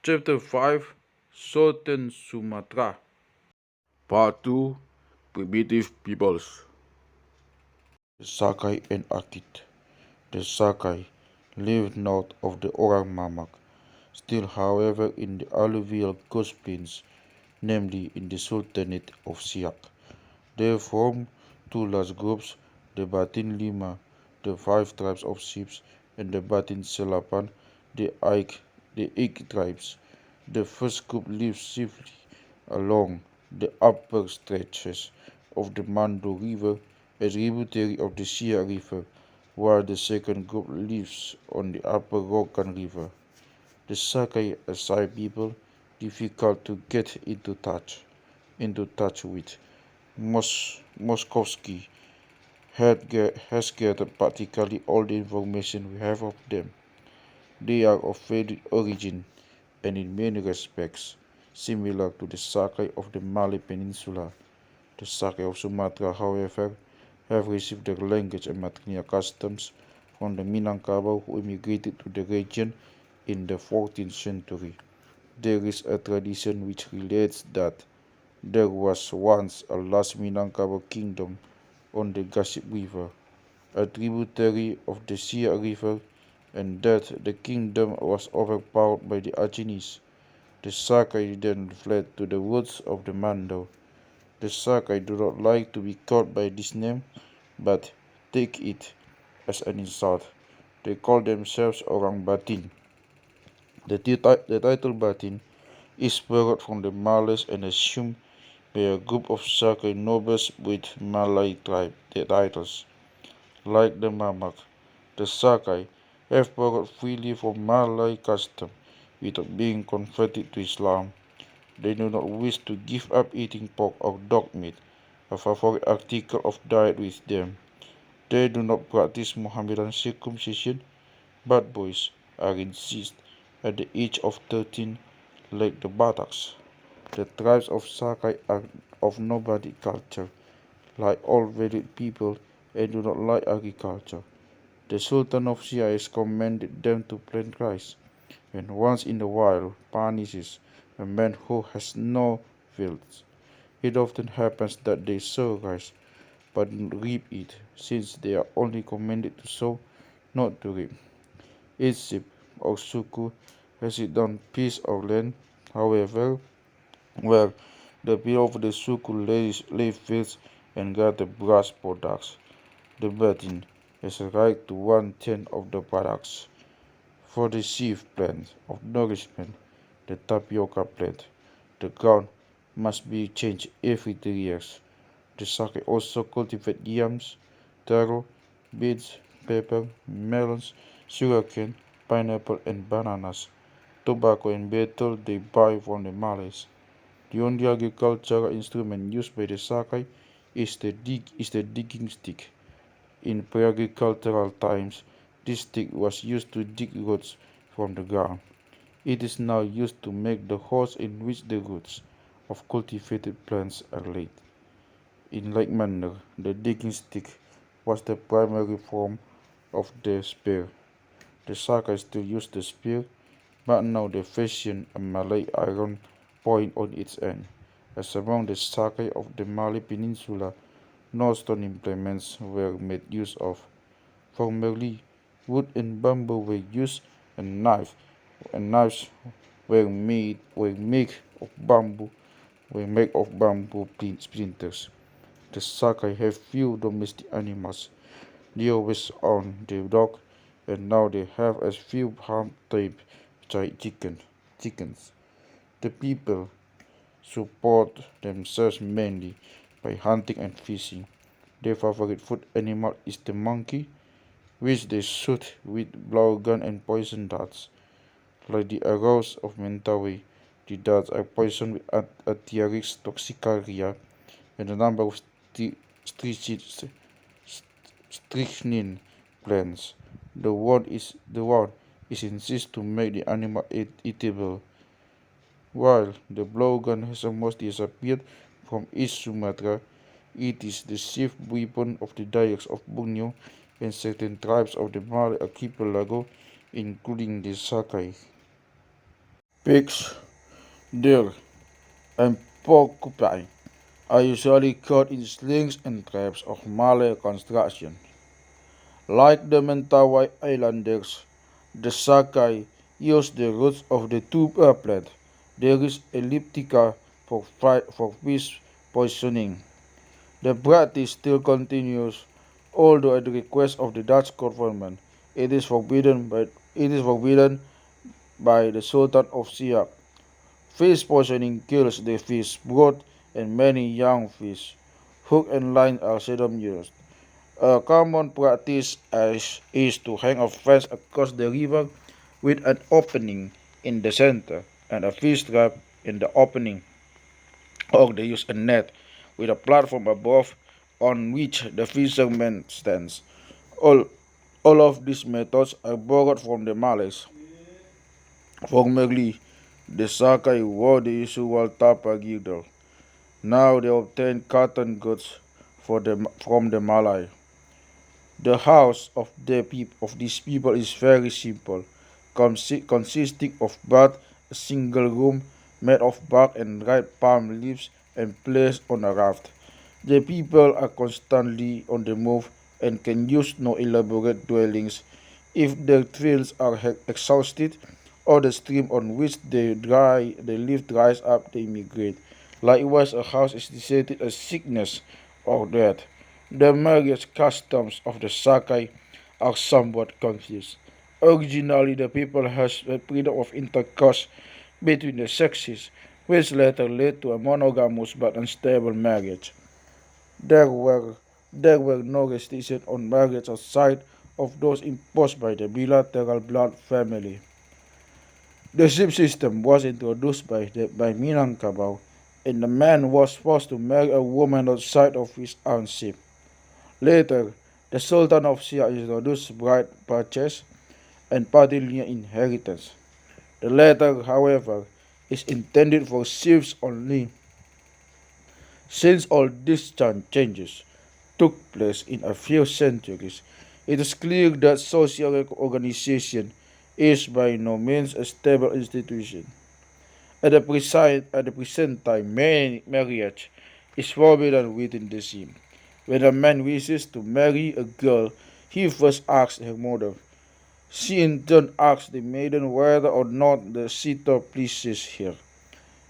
Chapter 5 Southern Sumatra. Part 2 Primitive Peoples. The Sakai and Akit. The Sakai lived north of the Orang Mamak, still however in the alluvial coast plains, namely in the Sultanate of Siak. They formed two large groups, the Batin Lima, the five tribes of Sips, and the Batin Selapan, the Ik tribes. The first group lived safely along the upper stretches of the Mando River, a tributary of the Sia River, while the second group lives on the upper Rokan River. The Sakai Asai people, difficult to get into touch with. Moskovsky has gathered practically all the information we have of them. They are of varied origin and in many respects similar to the Sakai of the Malay Peninsula. The Sakai of Sumatra, however, have received their language and material customs from the Minangkabau who immigrated to the region in the 14th century. There is a tradition which relates that there was once a last Minangkabau kingdom on the Gossip River, a tributary of the Sia River, and that the kingdom was overpowered by the Achinese. The Sakai then fled to the woods of the Mando. The Sakai do not like to be called by this name, but take it as an insult. They call themselves Orang Batin. The title Batin is borrowed from the Malays and assumed by a group of Sakai nobles with Malay tribe titles. Like the Mamak, the Sakai have borrowed freely from Malay custom without being converted to Islam. They do not wish to give up eating pork or dog meat, a favorite article of diet with them. They do not practice Mohammedan circumcision, but boys are incensed at the age of 13 like the Bataks. The tribes of Sakai are of nomadic culture, like all varied people, and do not like agriculture. The Sultan of Sia has commanded them to plant rice, and once in a while punishes a man who has no fields. It often happens that they sow rice, but reap it, since they are only commanded to sow, not to reap. Each ship or suku has its own piece of land, however, where the people of the suku lay fields and gather brass products. The batin has a right to 1/10 of the products. For the chief plant of nourishment, the tapioca plant, the ground must be changed every 3 years. The Sake also cultivate yams, taro, beets, pepper, melons, sugarcane, pineapple, and bananas. Tobacco and betel they buy from the Malays. The only agricultural instrument used by the Sakai is the digging stick. In pre-agricultural times, this stick was used to dig roots from the ground. It is now used to make the holes in which the roots of cultivated plants are laid. In like manner, the digging stick was the primary form of the spear. The Sakai still use the spear, but now they fashion a Malay iron point on its end. As among the Sakai of the Malay Peninsula, no stone implements were made use of. Formerly, wood and bamboo were used, and knives were made of bamboo splinters. The Sakai have few domestic animals. They always own their dog, and now they have as few farm-type chickens. The people support themselves mainly by hunting and fishing. Their favorite food animal is the monkey, which they shoot with blowgun and poison darts. Like the arrows of Mentawei, the darts are poisoned with Atyarix toxicaria, and a number of strychnine plants. The one is insist to make the animal eatable, while the blowgun has almost disappeared from East Sumatra. It is the chief weapon of the dialects of Borneo and certain tribes of the Malay archipelago, including the Sakai. Pigs, deer, and porcupine are usually caught in slings and traps of Malay construction. Like the Mentawei Islanders, the Sakai use the roots of the tuba plant. There is elliptica for fish poisoning. The practice still continues, although at the request of the Dutch government, it is forbidden by the Sultan of Siak. Fish poisoning kills the fish brood and many young fish. Hook and line are seldom used. A common practice is to hang a fence across the river with an opening in the center and a fish trap in the opening, or they use a net with a platform above on which the fisherman stands. All, all of these methods are borrowed from the Malays. Formerly, the Sakai wore the usual tapa girdle. Now they obtain cotton goods from the Malay. The house of these people is very simple, consisting of but a single room made of bark and dried palm leaves and placed on a raft. The people are constantly on the move and can use no elaborate dwellings. If their trails are exhausted or the stream on which they live dries up, they migrate. Likewise, a house is deserted as sickness or death. The marriage customs of the Sakai are somewhat confused. Originally, the people had freedom of intercourse between the sexes, which later led to a monogamous but unstable marriage. There were there were no restrictions on marriage outside of those imposed by the bilateral blood family. The ship system was introduced by Minangkabau, and the man was forced to marry a woman outside of his own ship. Later, the Sultan of Sia introduced bride purchase and patrilineal inheritance. The latter, however, is intended for chiefs only. Since all these changes took place in a few centuries, it is clear that social organization is by no means a stable institution. At the present time, marriage is forbidden within the Sim. When a man wishes to marry a girl, he first asks her mother. She in turn asks the maiden whether or not the suitor pleases her.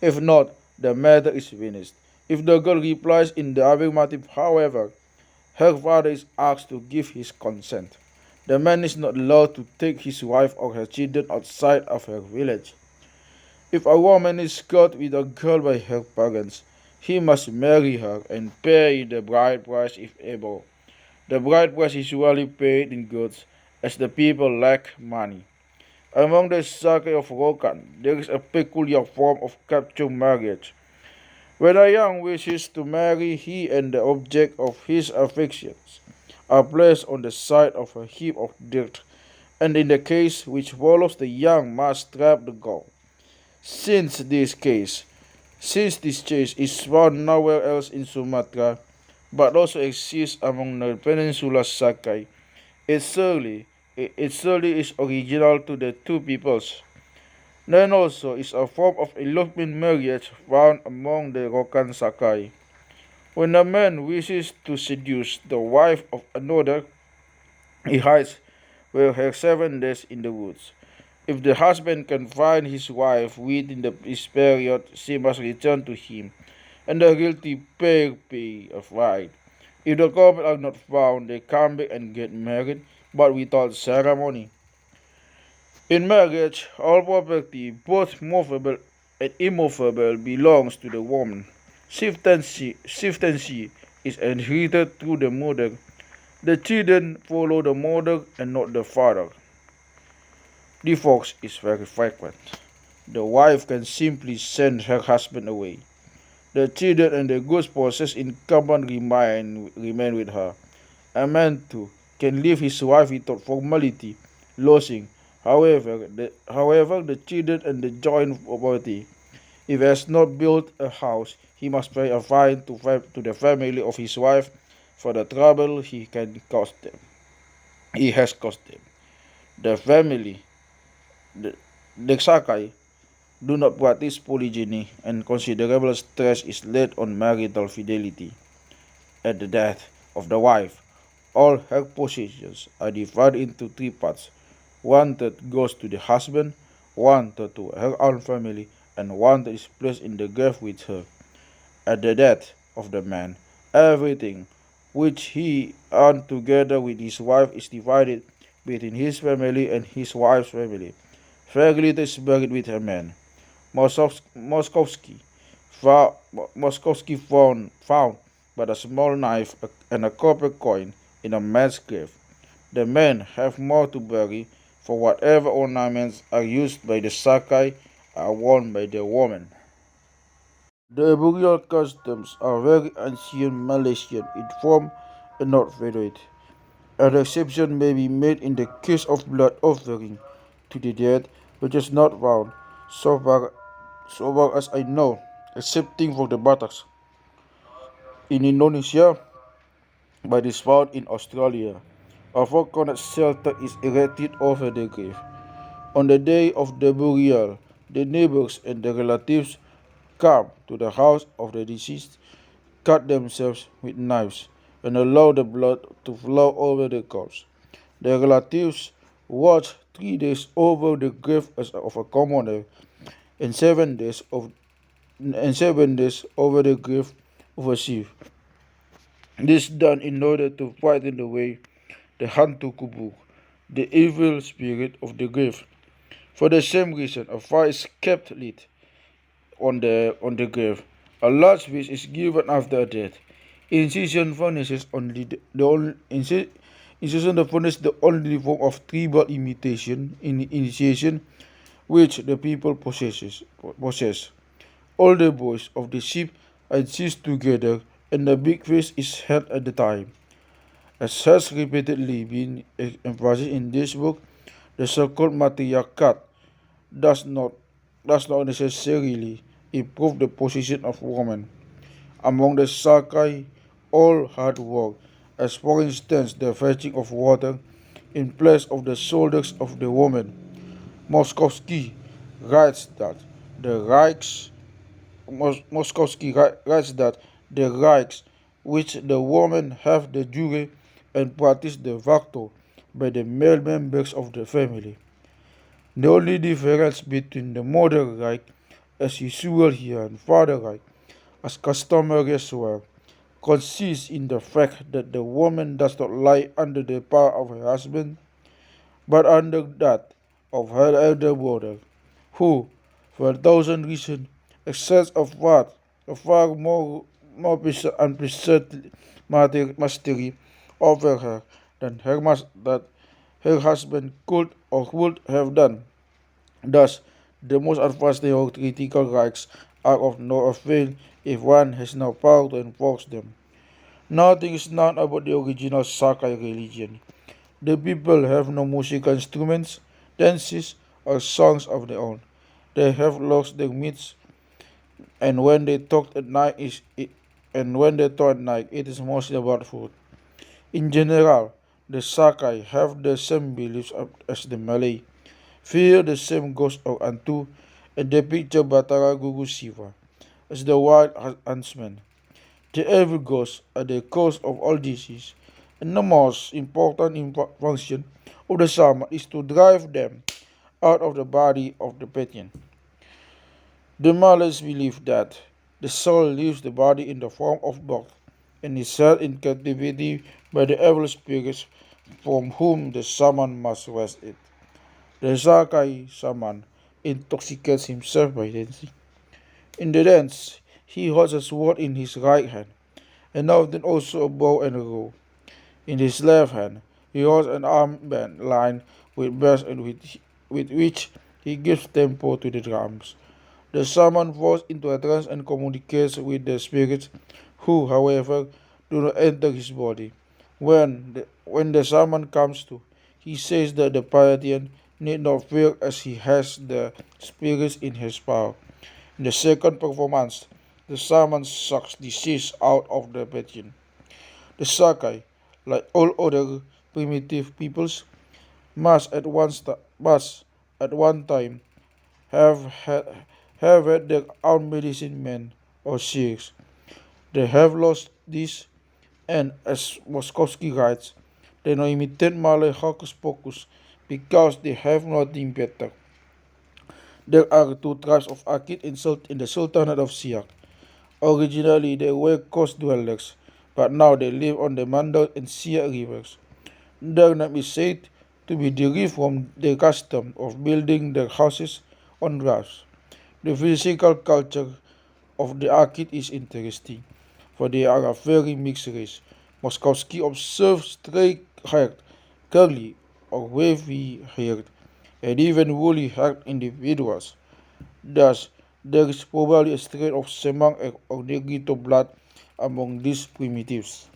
If not, the matter is finished. If the girl replies in the affirmative, however, her father is asked to give his consent. The man is not allowed to take his wife or her children outside of her village. If a woman is caught with a girl by her parents, he must marry her and pay the bride price if able. The bride price is usually paid in goods, as the people lack money. Among the Sakai of Rokan, there is a peculiar form of capture marriage. When a young wishes to marry, he and the object of his affections are placed on the side of a heap of dirt, and in the case which follows, the young must trap the girl. Since this case, since this chase is found nowhere else in Sumatra, but also exists among the peninsula Sakai, it surely is original to the two peoples. Then also is a form of elopement marriage found among the Rokan Sakai. When a man wishes to seduce the wife of another, he hides with her 7 days in the woods. If the husband can find his wife within this period, she must return to him, and the guilty pair pay a fine. If the couple are not found, they come back and get married, but without ceremony. In marriage, all property, both movable and immovable, belongs to the woman. Chieftaincy is inherited through the mother. The children follow the mother and not the father. Divorce is very frequent. The wife can simply send her husband away. The children and the goods possessed in common remain with her. A man too can leave his wife without formality, losing, however, the children and the joint property. If he has not built a house, he must pay a fine to the family of his wife for the trouble he has caused them. The family, the Sakai, do not practice polygyny, and considerable stress is laid on marital fidelity. At the death of the wife, all her possessions are divided into three parts. One third goes to the husband, one third to her own family, and one third is placed in the grave with her. At the death of the man, everything which he earned together with his wife is divided between his family and his wife's family. Very little is buried with her man. Moskowski fou- found but a small knife and a copper coin in a man's grave. The men have more to bury, for whatever ornaments are used by the Sakai are worn by the woman. The burial customs are very ancient Malaysian in form and not varied. An exception may be made in the case of blood offering to the dead, which is not found, so far as I know, excepting for the Bataks in Indonesia, but is found in Australia. A four-cornered shelter is erected over the grave. On the day of the burial, the neighbors and the relatives come to the house of the deceased, cut themselves with knives, and allow the blood to flow over the corpse. The relatives watch 3 days over the grave as of a commoner, and 7 days over the grave of a chief. This done in order to frighten away the hantu kubu, the evil spirit of the grave. For the same reason, a fire is kept lit on the grave. A large feast is given after death. Incision furnaces only the only incision the furnace the only form of tribal initiation which the people possess. All the boys of the ship are seized together, and a big feast is held at the time. As has repeatedly been emphasized in this book, the so-called matriarchat does not does not necessarily improve the position of women. Among the Sakai, all hard work, as for instance the fetching of water in place of the shoulders of the woman. Moskowski writes that the Reichs writes that the rights which the women have de jure and practice de facto by the male members of the family. The only difference between the mother right as usual here and father right as customary elsewhere consists in the fact that the woman does not lie under the power of her husband, but under that of her elder brother, who, for a thousand reasons, exerts a far more unprecedented mastery over her than that her husband could or would have done. Thus, the most advanced theoretical rights are of no avail if one has no power to enforce them. Nothing is known about the original Sakai religion. The people have no musical instruments, dances, or songs of their own. They have lost their myths, and when they talk at night, it is mostly about food. In general, the Sakai have the same beliefs as the Malay, fear the same ghost of Antu, and they picture Batara Guru Shiva as the wild huntsman. The evil ghosts are the cause of all disease, and the most important function of the shaman is to drive them out of the body of the patient. The Malays believe that the soul leaves the body in the form of birth and is held in captivity by the evil spirits from whom the shaman must wrest it. The Sakai shaman intoxicates himself by dancing. In the dance, he holds a sword in his right hand, and often also a bow and arrow. In his left hand, he holds an armband lined with bells and with which he gives tempo to the drums. The shaman falls into a trance and communicates with the spirits, who, however, do not enter his body. When the shaman comes to, he says that the Palladian need not fear as he has the spirits in his power. In the second performance, the shaman sucks disease out of the patient. The Sakai, like all other primitive peoples, must at one time have had, have had their own medicine men or sheikhs. They have lost this, and as Moskowski writes, they now imitate Malay hocus pocus because they have nothing better. There are two tribes of Akit in the Sultanate of Siak. Originally they were coast dwellers, but now they live on the Mandal and Siak rivers. Their name is said to be derived from their custom of building their houses on rafts. The physical culture of the Akit is interesting, for they are a very mixed race. Moskowski observes straight-haired, curly, or wavy-haired, and even woolly-haired individuals. Thus, there is probably a strain of Semang or Negrito blood among these primitives.